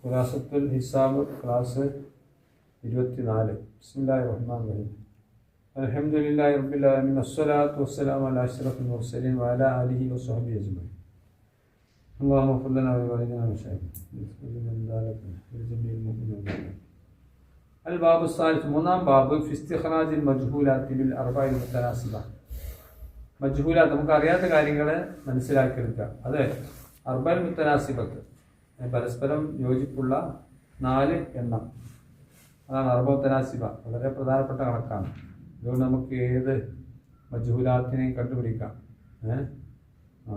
ഖുലാസത്തുൽ ഹിസാബ് class 24. ബിസ്മില്ലാഹിർ റഹ്മാനിർ റഹീം. അൽഹംദുലില്ലാഹി റബ്ബിൽ ആലമീൻ. അസ്സലാത്തു വസ്സലാമു അലാ അഷ്റഫിൽ മുർസലീൻ വഅലാ ആലിഹി വസ്വഹ്ബിഹി അജ്മഈൻ. അല്ലാഹുമ്മ ഗ്ഫിർ ലനാ വലിവാലിദിനാ അൽ ബാബു സാലിസ്. മൂന്നാം ബാബ് ഫി ഇസ്തിഖ്റാജിൽ മജ്ഹൂലാത്തി ബിൽ അർബഇൽ മുതനാസിബ. മജ്ഹൂലാത്ത്, നമുക്ക് അറിയാത്ത കാര്യങ്ങളെ മനസ്സിലാക്കിയെടുക്കുക. അത് അർബഇൽ മുതനാസിബത്ത്, പരസ്പരം യോജിപ്പുള്ള 4 എണ്ണം. അതാണ് അർബ മുതനാസിബ. വളരെ പ്രധാനപ്പെട്ട കണക്കാണ്. അതുകൊണ്ട് നമുക്ക് ഏത് മജ്ഹൂലാത്തിനെയും കണ്ടുപിടിക്കാം.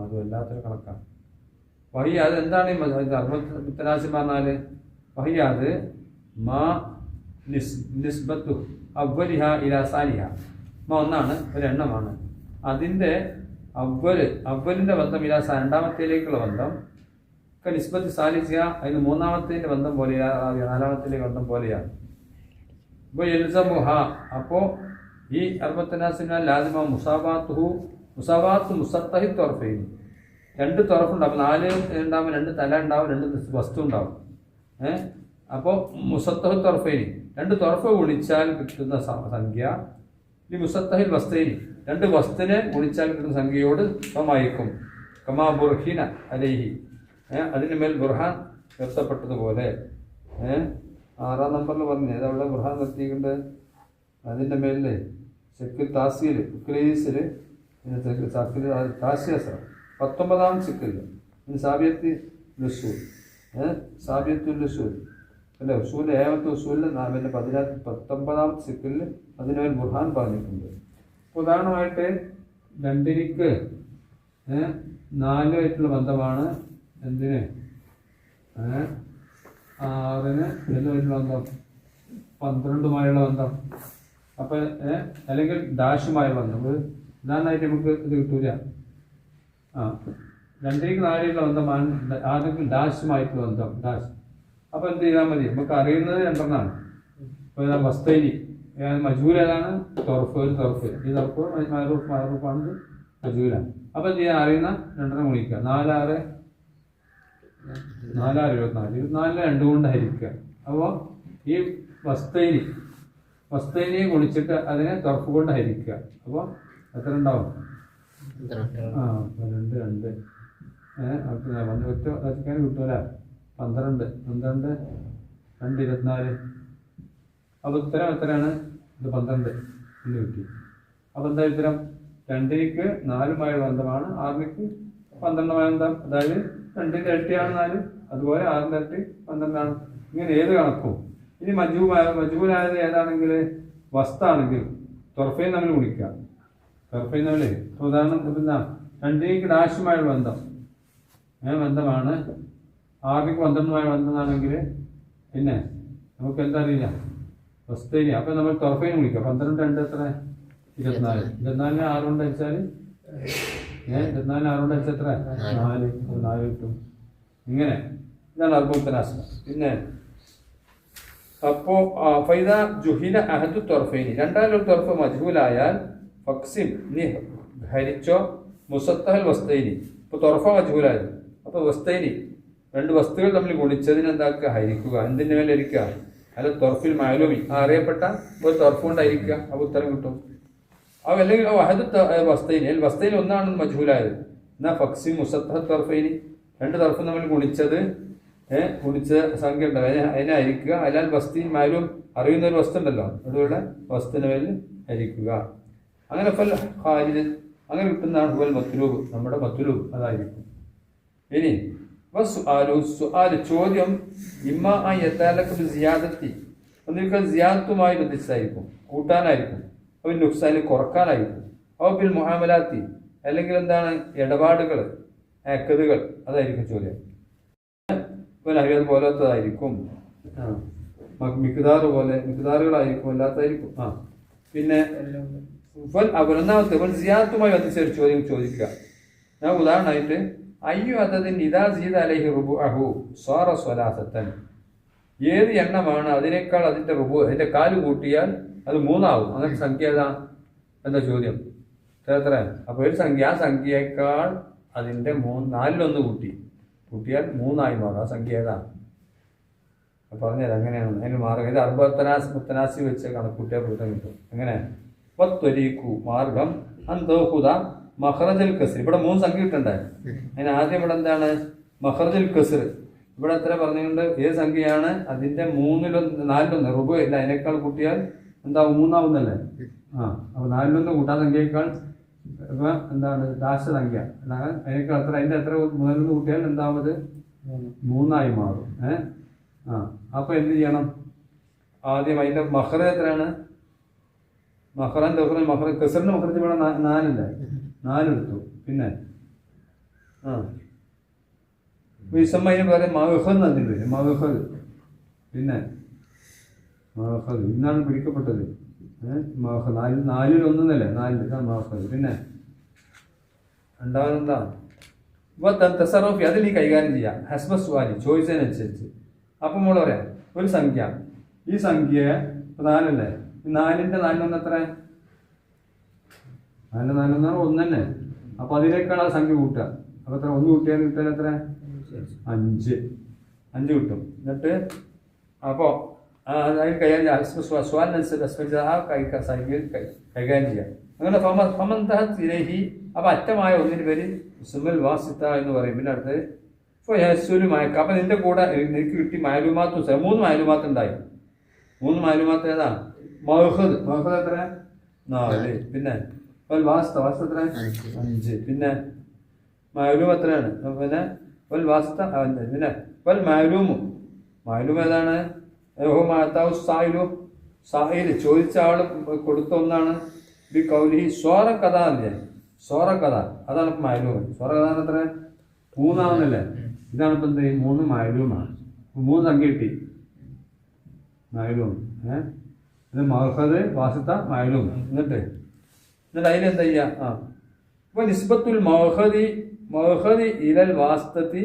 അത് വല്ലാത്തൊരു കണക്കാണ്. വഹിയ, അത് എന്താണ് ഈ അർബ മുതനാസിബ പറഞ്ഞാൽ? വഹിയ, അത് മാ നിസ്ബത്തു അവ്വലിഹ ഇലാ സാനിഹ. ഒന്നാണ്, ഒരു എണ്ണമാണ്. അതിൻ്റെ അവ്വലിൻ്റെ ബന്ധം ഇലാ രണ്ടാമത്തേലേക്കുള്ള ബന്ധം നിസ്ബത്ത് സാലിസിയ, അതിന് മൂന്നാമത്തേൻ്റെ ബന്ധം പോലെയാണ്, നാലാമത്തേലേക്ക് ബന്ധം പോലെയാണ്. ഇപ്പോൾ എൽസമുഹ, അപ്പോൾ ഈ അർബത്തനാസിന ലാസിമ മുസാവാത്ത് മുസത്തഹി തൊറഫൈൻ. 2 തൊറഫുണ്ടാവും. അപ്പോൾ 4 ഉണ്ടാവും, 2 തല ഉണ്ടാവും, 2 വസ്തു ഉണ്ടാവും. അപ്പോൾ മുസത്തഹു തൊറഫൈനി, 2 തൊറഫ് ഗുണിച്ചാൽ കിട്ടുന്ന സംഖ്യ ഈ മുസത്തഹിൽ വസ്തൈനി, 2 വസ്തുവിനെ ഗുണിച്ചാൽ കിട്ടുന്ന സംഖ്യയോട് സമമായിരിക്കും. കമാ ബുർഹിന അലൈഹി, അതിന് മേൽ ബുർഹാൻ നിർത്തപ്പെട്ടതുപോലെ. 6-ാം നമ്പറിൽ പറഞ്ഞു അതവിടെ ബുർഹാൻ നിർത്തിയിട്ടുണ്ട്. അതിൻ്റെ മേലിൽ സെക്കിൽ താസിയിൽ ഉക്ലീസിൽ താസിയസർ 19-ാം സിക്കിൽ സാബിയത്ത് ലുസൂൽ, സാബിയത്തുൽ ലുസൂൽ അല്ലെ, ഉസൂൽ ഏവത്തെ ഉസൂലിൽ 19-ാം സിക്കിൽ അതിനുമേൽ ബുർഹാൻ പറഞ്ഞിട്ടുണ്ട്. ഉദാഹരണമായിട്ട് 2-ക്ക് 4 ബന്ധമാണ്. എന്തിന്? 6-ന് എന്തുമായിട്ടുള്ള ബന്ധം? 12-മായുള്ള ബന്ധം. അപ്പം അല്ലെങ്കിൽ ഡാഷുമായ ബന്ധം. ഉദാഹരണമായിട്ട് നമുക്ക് ഇത് കിട്ടൂല. 2-ക്ക് 4 ബന്ധമാണ്. 6-ക്ക് ഡാഷുമായിട്ടുള്ള ബന്ധം, ഡാഷ്. അപ്പോൾ എന്ത് ചെയ്താൽ മതി? നമുക്ക് അറിയുന്നത് 2 ഇപ്പോൾ വസ്തൈനി മജൂൽ ഏതാണ്? തൊറഫ്. ഒരു തൊറഫ്, ഈ തൊറഫ് മാറൂഫാണ്, മജൂലാണ്. അപ്പോൾ എന്ത് ചെയ്യാൻ? അറിയുന്ന 2 ഗുണിക്കുക. 4-6 24, 24 2 കൊണ്ട് ഹരിക്കുക. അപ്പോൾ ഈ വസ്തൈനിയെ ഗുണിച്ചിട്ട് അതിനെ തൊറഫ് കൊണ്ട് ഹരിക്കുക. അപ്പോൾ എത്ര ഉണ്ടാവും? 2 ഒറ്റ വരയ്ക്കാൻ കിട്ടൂല. 12 2 24. അപ്പോൾ ഉത്തരം എത്രയാണ്? ഇത് 12 എന്ന് കിട്ടി. അപ്പോൾ എന്താ ഉത്തരം? 2-ക്ക് 4-മായുള്ള ബന്ധമാണ്, 6-ക്ക് 12-മായ ബന്ധം. അതായത് 2-ന്റെ ഇരട്ടിയാണ് 4, അതുപോലെ 6-ന്റെ ഇരട്ടി 12-ആണ്. ഇങ്ങനെ ഏത് കണക്കും. ഇനി മജ്ഹൂലായത് ഏതാണെങ്കിൽ, വസ്താണെങ്കിൽ തൊറഫയും തമ്മിൽ ഗുണിക്കുക. തൊറഫയും തമ്മിൽ ഉദാഹരണം പിന്നെ 2-ക്ക് ഡാഷുമായുള്ള ബന്ധമാണ്, 6-ക്ക് 12-മായ ബന്ധമാണെങ്കിൽ പിന്നെ നമുക്ക് എന്താ അറിയില്ല, വസ്തൈനി. അപ്പം നമ്മൾ തൊറഫയും ഗുണിക്കുക. 12 2 എത്ര? 24. 24-നെ 6 കൊണ്ട് അടിച്ചാൽ 24-നെ 6 കൊണ്ട് അടിച്ചാൽ എത്ര? 4 കിട്ടും. ഇങ്ങനെ ഇതാണ് അർബുത്തനാസിബ. പിന്നെ അപ്പോൾ ഫൈദ ജുഹില അഹദു തൊറഫൈനി, 2-ാമൊരു തൊറഫ് മജ്ഹൂലായാൽ ഫക്സിം, നീ ഹരിച്ചോ മുസത്തഹൽ വസ്തൈനി. ഇപ്പോൾ തൊറഫ മജ്ഹൂലായത്, അപ്പോൾ വസ്തൈനി 2 വസ്തുക്കൾ തമ്മിൽ ഗുണിച്ചതിന് എന്താക്കുക? ഹരിക്കുക. എന്തിൻ്റെ മേലെ ഹരിക്കുക? അല്ല തൊറഫിൽ മാലൂമി, അറിയപ്പെട്ട ഒരു തൊറഫ് കൊണ്ട് ഹരിക്കുക. അപ്പോൾ ഉത്തരം കിട്ടും. അപ്പോൾ അല്ലെങ്കിൽ അഹദു വസ്തൈനി, വസ്തൈനി ഒന്നാണെന്ന് മജ്ഹൂലായത്. എന്നാൽ ഫക്സിം മുസത്തഹ തൊറഫൈനി, 2 തൊറഫ് തമ്മിൽ ഗുണിച്ച സംഖ്യ ഉണ്ട്, അതിനെ ഹരിക്കുക. അല്ലാൽ വസ്തീൻ മാലൂം, അറിയുന്ന ഒരു വസ്തു ഉണ്ടല്ലോ, അതുപോലെ വസ്തുവിന് മേൽ ഹരിക്കുക. അങ്ങനെ ഫൽ ഖാലിദ്, അങ്ങനെ കിട്ടുന്നതാണ് ഹുവൽ മത്ലൂബ്, നമ്മുടെ മത്ലൂബ് അതായിരിക്കും. ഇനി ചോദ്യം ഇമ്മാ യതഅല്ലഖു ബിസിയാദത്തി, ഒന്നിക്കൽ സിയാദത്തുമായി ബന്ധിച്ചതായിരിക്കും, കൂട്ടാനായിരിക്കും. അപ്പോൾ നുക്സാനി കുറക്കാനായിരിക്കും. അപ്പോൾ ബിൽ മുആമലാത്തി, അല്ലെങ്കിൽ എന്താണ്? ഇടപാടുകൾ, ആക്കതുകൾ, അതായിരിക്കും ചോദ്യം. അറിയാൻ പോലത്തതായിരിക്കും. മിക്താറുകളായിരിക്കും, അല്ലാത്തതായിരിക്കും. പിന്നെ ഒന്നാമത്തെ സിയാദത്തുമായി ബന്ധിച്ചൊരു ചോദ്യം ചോദിക്കുക. ഞാൻ ഉദാഹരണമായിട്ട് അയ്യു അതതിൻ ഇദാ സീദ അലൈഹി റുബുഅഹു സാറ സ്വലാസത്തൻ, ഏത് എണ്ണമാണ് അതിനേക്കാൾ അതിൻ്റെ അതിൻ്റെ കാല് കൂട്ടിയാൽ അത് 3 ആവും. അങ്ങനെ സംഖ്യ ഏതാ? എന്താ ചോദ്യം? എത്ര? അപ്പോൾ ഒരു സംഖ്യ, ആ സംഖ്യയേക്കാൾ അതിൻ്റെ 4-1 കൂട്ടിയാൽ 3 ആയി മാറും. ആ സംഖ്യ ഏതാ? പറഞ്ഞുതരാം എങ്ങനെയാണ് അതിന് മാർഗം. ഇത് മുത്തനാസി വെച്ച് കണക്കൂട്ടിയാൽ പൊരുത്തം കിട്ടും. എങ്ങനെ വത്വരീക്കു മാർഗം അന്തോഹുദ മഹ്റജൽ കസർ. ഇവിടെ 3 സംഖ്യ കിട്ടണ്ടേ? അതിന് ആദ്യം ഇവിടെ എന്താണ് മഹ്റജൽ കസർ. ഇവിടെ എത്ര പറഞ്ഞുകൊണ്ട് ഏത് സംഖ്യയാണ് അതിന്റെ 4/1 റുബു ഇല്ല, അതിനേക്കാൾ കൂട്ടിയാൽ എന്താവും 3 ആവുന്നല്ലേ? അപ്പൊ 4/1 കൂട്ടാൻ സംഖ്യയേക്കാൾ ഇപ്പൊ എന്താണ് ദാശ സംഖ്യ അതിനേക്കാൾ എത്ര അതിന്റെ എത്ര 3 കൂട്ടിയാൽ എന്താവത് 3 മാറും. അപ്പൊ എന്ത് ചെയ്യണം? ആദ്യം അതിന്റെ മഹ്റജ് എത്രയാണ്? മഹ്റൻ മഹ്റജ് കസറിന്റെ മഹ്റജ് ഇവിടെ 4 എടുത്തു. പിന്നെ വിസമ്മതിന് പകരം മഹ്ഹദ് അതിന് വരും. മഹ്ഹദ് പിന്നെ മഹ്ഹദ് ഇന്നാണ് പിടിക്കപ്പെട്ടത്. മഹ്ഹദ് 4/1 ഇതാണ് മഹ്ഹദ്. പിന്നെ രണ്ടാമതെന്താ തസറുഫി, അത് നീ കൈകാര്യം ചെയ്യാം. ഹസ്ബ സ്വാലി, ചോദിച്ചതിനനുസരിച്ച്. അപ്പം നമ്മൾ പറയാം ഒരു സംഖ്യ, ഈ സംഖ്യ 4 4ന്റെ 4/1 എത്ര? 4/4 1 തന്നെ. അപ്പൊ അതിനേക്കാൾ ആ സംഖ്യ കൂട്ടുക. അപ്പൊ എത്ര? 1 കൂട്ടിയാൽ കിട്ടാൻ എത്ര? 5 കിട്ടും. എന്നിട്ട് അപ്പോ അതിന് കൈകാര്യം കൈകാര്യം ചെയ്യാം. അങ്ങനെ ഫമന്തഹി. അപ്പൊ അറ്റമായ ഒന്നിന് പേര് സുമൽ വാസിത്ത എന്ന് പറയും. പിന്നെ അടുത്ത് മയക്ക. അപ്പൊ നിന്റെ കൂടെ നിനക്ക് കിട്ടി മാലൂമാത്ത് 3 മാലൂമാത്ത് ഉണ്ടായി. 3 മാലൂമാത്ത് ഏതാ? മഹ്ഹദ് എത്ര? 4. പിന്നെ വാസ്ത എത്ര? 5. പിന്നെ മാലൂം എത്രയാണ്? പിന്നെ വാസ്ത. പിന്നെ മാലൂം ഏതാണ്? സായില് ചോദിച്ച ആള് കൊടുത്ത ഒന്നാണ്. ബി കൗലിഹി സ്വറ കഥ അല്ലേ? സ്വറ കഥ അതാണ് ഇപ്പൊ മാലൂം. സ്വറ കഥ എത്ര? 3 ആവുന്നല്ലേ? ഇതാണ് ഇപ്പൊ എന്ത്? 3 മാലൂമാണ്. 3 സംഖ്യ കിട്ടി മാലൂം. ഇത് മഹ്ഹദ് വാസിത്ത മാലൂം. എന്നിട്ട് അതിലെന്താ ചെയ്യാ? ഇപ്പൊ നിസ്ബത്തുൽ മഹ്ഹദി ഇലൽ വാസ്തത്തി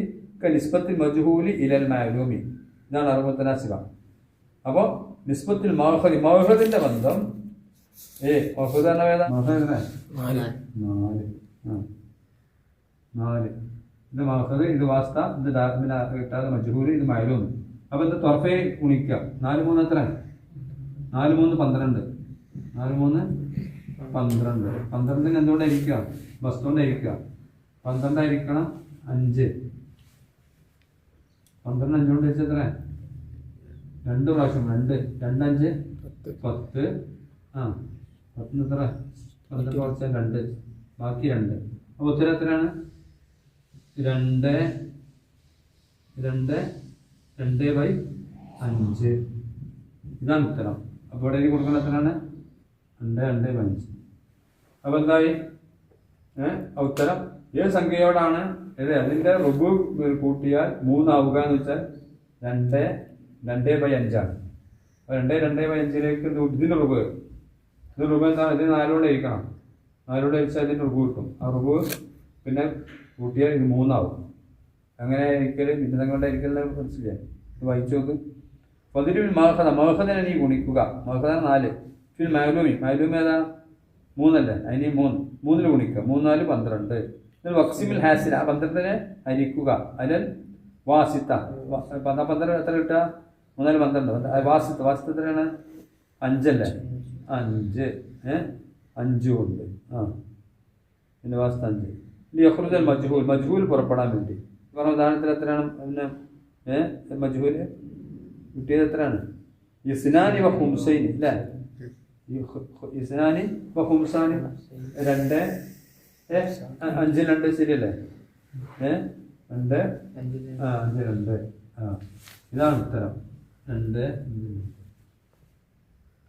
നിസ്ബത്തുൽ മജ്ഹൂലി ഇലൽ മാലൂമി. ഇതാണ് അറുപത്തനാസിബ. അപ്പൊ നിസ്ബത്തുൽ മഹ്ഹദിന്റെ ബന്ധം മഹ്ഹദ് എന്ന വേദ 4. ഇത് മഹ്ഹദ്, ഇത് വാസ്ത, ഇത് കിട്ടാതെ മജ്ഹൂലി, ഇത് മാലൂം. അപ്പൊ ഇത് തൊറഫെ ഗുണിക്കുക. 4 3 എത്ര? 4 3 12. 4 3 12. 12ന് എന്തുകൊണ്ടായിരിക്കുക? വസ്തുകൊണ്ടായിരിക്കുക. 12 ആയിരിക്കണം 5. 12 5 കൊണ്ട് വെച്ച് എത്ര? 2 പ്രാവശ്യം. 2 2 5 10. 10 എത്ര? 12 കുറച്ചാൽ 2, ബാക്കി 2. അപ്പൊ ഉത്തരം എത്രയാണ്? 2/5. ഇതാണ് ഉത്തരം. അപ്പൊ ഇവിടെ കൊടുക്കുന്ന എത്രയാണ്? 2/5. അപ്പൊ എന്തായി? ഉത്തരം ഏത് സംഖ്യയോടാണ് അതിന്റെ റുബു കൂട്ടിയാൽ 3 ആവുക എന്ന് വെച്ചാൽ 2/5 ആണ്. 2/5 ഇതിന്റെ റുബു എന്താ? ഇതിന് 4 കൊണ്ട് ഇരിക്കണം. 4 കൊണ്ട് വെച്ചാൽ ഇതിന്റെ റുബു കിട്ടും. ആ റുബു പിന്നെ കൂട്ടിയാൽ ഇത് 3 ആവും. അങ്ങനെ ഇരിക്കല് വിധം കൊണ്ടായിരിക്കല് മനസ്സിലായി. വായിച്ചു നോക്ക്. പതിരുവിൽ മഹ്ഹദിനെ നീ ഗുണിക്കുക. മഹ്ഹദ 4. ഫിൽ മാലൂമി ഏതാ? 3 അല്ലേ? അതിന് 3 ഗുണിക്കുക. 3 4 12. വക്സിമിൽ ഹാസില 12നെ ഹരിക്കുക. അതിൽ വാസിത്ത 12 എത്ര കിട്ടുക? 3 4 12. വാസിത്ത എത്രയാണ്? 5 അല്ലേ? 5. 5 കൊണ്ട് പിന്നെ വാസ്ത 5. യഖ്റുജൽ മജ്ഹൂൽ പുറപ്പെടാൻ വേണ്ടി. കാരണം ഉദാഹരണത്തിൽ എത്രയാണ്? പിന്നെ മജ്ഹൂല് കിട്ടിയത് എത്രയാണ്? ഇസ്നാനി വ ഖുംസൈനി അല്ലേ? ഇസ്നാനി വ ഖുംസാനി 2 5 2 ശരിയല്ലേ? 2 5 2. ഇതാണ് ഉത്തരം. 2.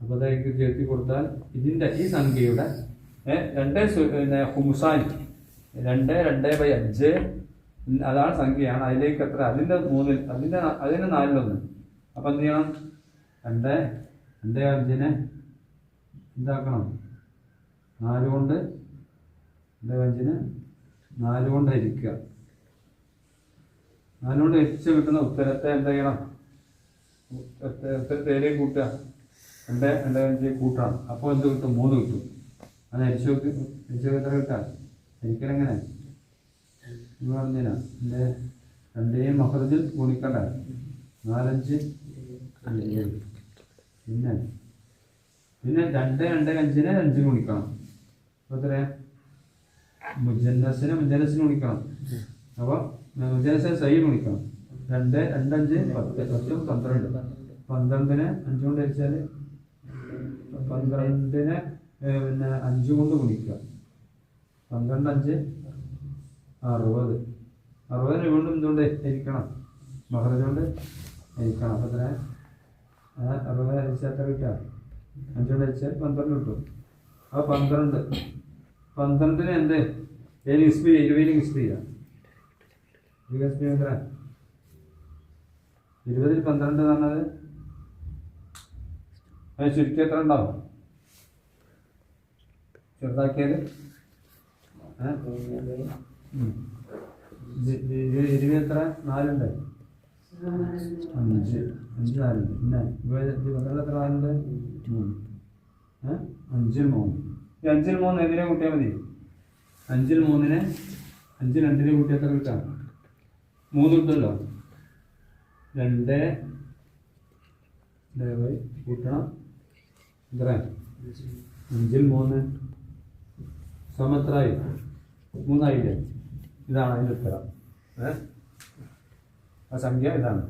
അപ്പൊ അതായത് ചേർത്തി കൊടുത്താൽ ഇതിന്റെ ഈ സംഖ്യയുടെ 2 ഖുംസാനി 2/5 അതാണ് സംഖ്യയാണ്. അതിലേക്ക് എത്ര? അതിന്റെ 3 അതിന് 4/1. അപ്പൊ എന്ത് ചെയ്യണം? 2/5 എന്താക്കണം? 4 കൊണ്ട് 2/5 4 കൊണ്ട് ഹരിക്കുക. 4 കൊണ്ട് ഹരിച്ച് കിട്ടുന്ന ഉത്തരത്തെ എന്താ ചെയ്യണം? ഉത്തരത്തെ ഏതിലേക്ക് കൂട്ടുക? 2/5 കൂട്ടണം. അപ്പോൾ എന്ത് കിട്ടും? 3 കിട്ടും. അത് ഹരിച്ചു എത്ര കിട്ടാം? ഹരിക്കലെങ്ങനെ? പറഞ്ഞാ എൻ്റെ 2 മഹ്റജിൽ ഗുണിക്കണ്ട. 4 5 പിന്നെ പിന്നെ 2 2 5 5 ഗുണിക്കണം. അപ്പോൾ എത്രയാ? മുജന്നസിനെ ഗുണിക്കണം. അപ്പോൾ മുജന്നസിനെ സൈ ഗുണിക്കണം. 2 2 5 10 12. 12നെ 5 കൊണ്ട് ഹരിച്ചാൽ 12നെ പിന്നെ 5 കൊണ്ട് ഗുണിക്കുക. 12 5 60. 60നെ വീണ്ടും എന്തുകൊണ്ട് ഹരിക്കണം? മഹറജ് കൊണ്ട് ഹരിക്കണം. അപ്പോൾ എത്ര? 60 ഹരിച്ചാൽ എത്ര കിട്ടുക? 5 കൊണ്ട് ഹരിച്ചാൽ 12 കിട്ടും. അപ്പോൾ 12. 12നെ എന്ത് ഏത് ഇസ്പി 20 ഇസ്പി ചെയ്യാം. 20 എത്ര? 20ൽ 12 എന്ന് പറഞ്ഞത് അത് ചുരുക്കി എത്ര ഉണ്ടാവും? ചെറുതാക്കിയാൽ 20 എത്ര? 4 ഉണ്ട്. 5 4 ഉണ്ട്. പിന്നെ 12 എത്ര? 4 ഉണ്ട്. 3 5ൽ 3. ഈ 5ൽ 3 എന്തിനെ കൂട്ടിയാൽ മതി? 5ൽ 3നെ 5 2നെ കൂട്ടി എത്ര കിട്ടാം? 3 കിട്ടുമല്ലോ. 2 കൂട്ടണം എത്ര? 5ൽ 3 സമത്രായി 3 ആയില്ലേ? ഇതാണ് അതിൻ്റെ ഉത്തരം. ആ സംഖ്യ ഇതാണ്.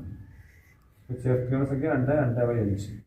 ചേർക്കുന്ന സംഖ്യ 2 2/5.